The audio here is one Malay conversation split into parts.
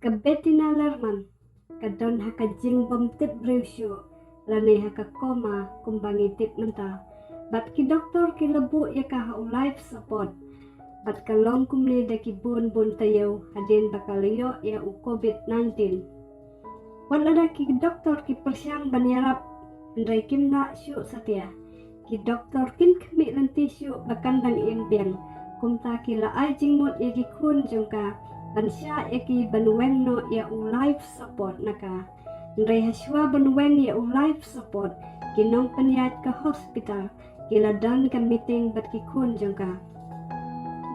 Kabetina Lerman, kadon haka jing bom tip brewsyo, lane haka koma kumbangi tip menta. Bat ki doktor ki lebu ya ka life support. Bat kalong kumli da ki bun tayo hadin bakaliyo ya u COVID-19. Wala ki doktor ki persyang banyarap ndray kim na syu satya. Ki doktor kin kami lanti syu bakan dan imbiang. Kumta ki laay jingmut ya ki kun jungka. Bansya eki banweng no ya u life support naka. Ndray haswa banweng ya u life support. Kinong panyat ka hospital. Kila dan ka meeting bat ki kun jungka.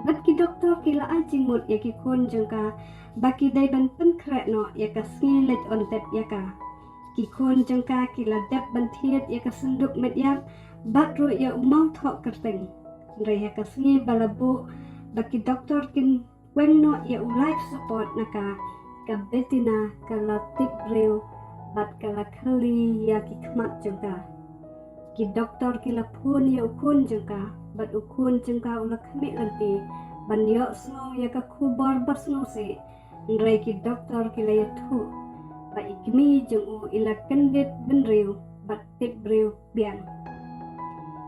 Bat ki doktor kila ajing mut ya ki kun jungka. Baki day ban pen krek no ya ka skilet on tep ya ka. Ki kun jungka kila dep ban thiet ya ka senduk met yap. Bat ru ya umau thok kerteng. Ndray ya ka sngi balabu. Baki doktor kin weng no ya u life support naka kabetina kala tip rew bat kala kali ya ki kmat jengka ki doktor kila pun ya ukun jengka bat ukun jengka ula kami lanti ban yo snow ya ka kubar bas no se ndrai ki doktor kila ya tu ba ikmi jeng u ila kendit ben rew bat tip rew biang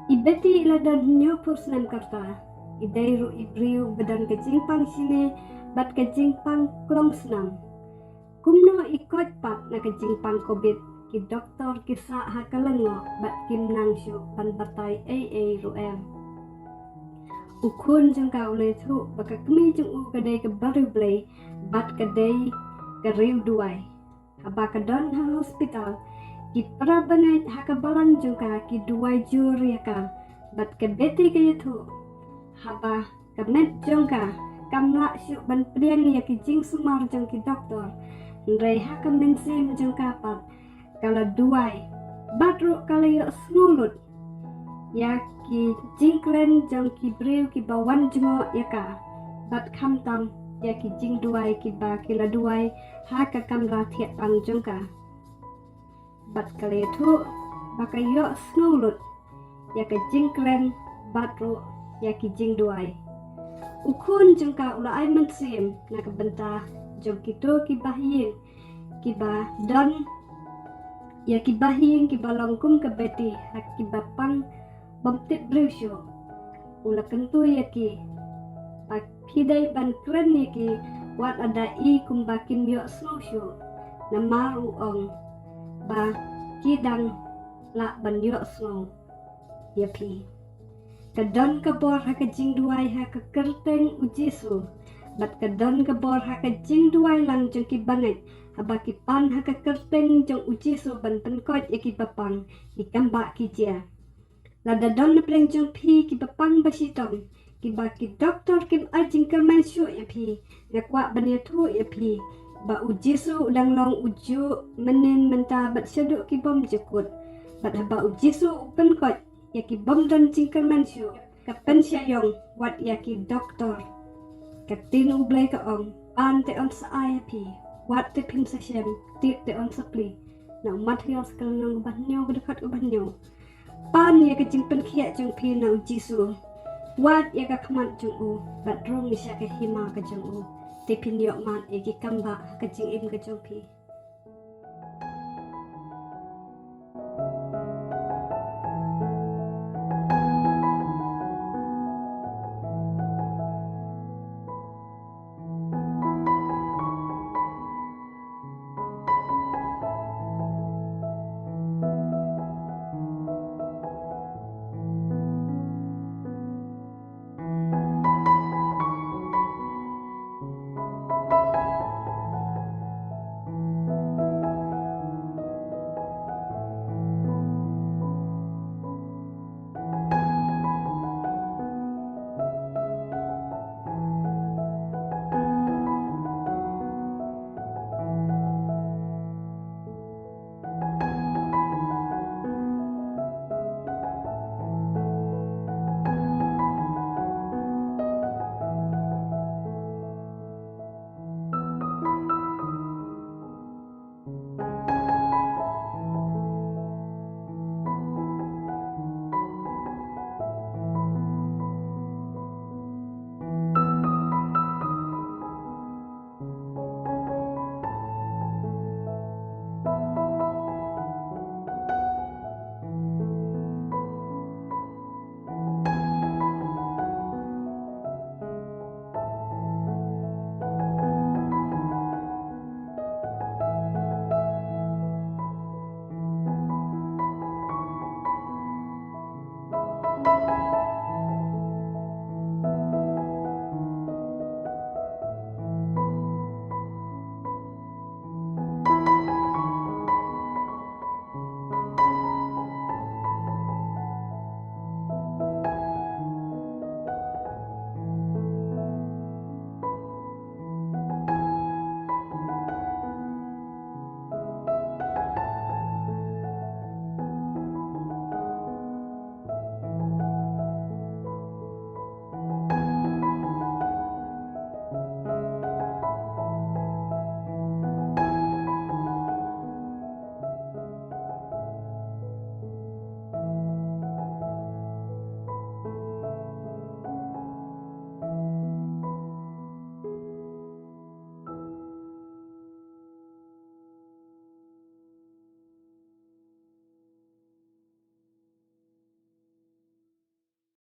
ibeti ila dan nyo pusnam karta idairu ibriu badan kejingpang sini bat kejingpang klong senam. Kumno ikot pat na kejingpang COVID ki doktor kisa hakalengo bat kim nang syu pan batay AA ruem. Ukun jeng ka ulay tu baka kami jeng u kadai ke baru blay bat kadai ke riu duay. Haba kadon ha hospital ki para banay hakabalang jeng ka ki duay juri ka bat kadeti kaya tu. Haba kamet jongka kamla syuk ban priang ya ki jing sumar jong ki doktor ndrai ha kamen sim jongka pat kala duai batru kala yo smulut ya ki jing klen jong ki brew ki bawan jongo ya ka bat kham tam ya ki jing duai ki ba kila duai ha ka kamla thiat pang jongka bat kala thu baka yo smulut ya ka jing klen batru ya ki jing duai ukun jengka ula ai mensim na kebenta jong kito ki bahing ki ba don ya ki bahing ki balongkum ke beti hak ki bapang bomtip brusyo ula kentu ya ki pak pidai ban kren ya ki wat ada i kumbakin yo snowshoe na maru ong ba kidang la ban yo snow ya pi kadon kabor haka jing duai haka kerteng ujisu bat kadon kabor haka jing duai lang jong ki bangai haba ki pan haka kerteng jong ujisu ban penkot ya ki bapang ki kamba ki jia lada don na pleng jong pi ki bapang basitong ki ba ki doktor kim ajing kerman syu ya pi ngakwa bania tu ya pi ba ujisu udang long uju menin menta bat syaduk ki bom jekut bat haba ujisu penkot ya ki bom dan cingkar mansyu kapan syayong wat ya ki doktor katin ublay ka ong an te on sa IAP wat te pin sa syem tit te on sa pli na material skal nang banyo bedekat ubanyo pan ya ka jingpen kia jong pi na ujisu wat ya ka kamat jong u bat rong isya ka hima ka jong u te pin yok mat ya ki kamba ka jing im ka jong pi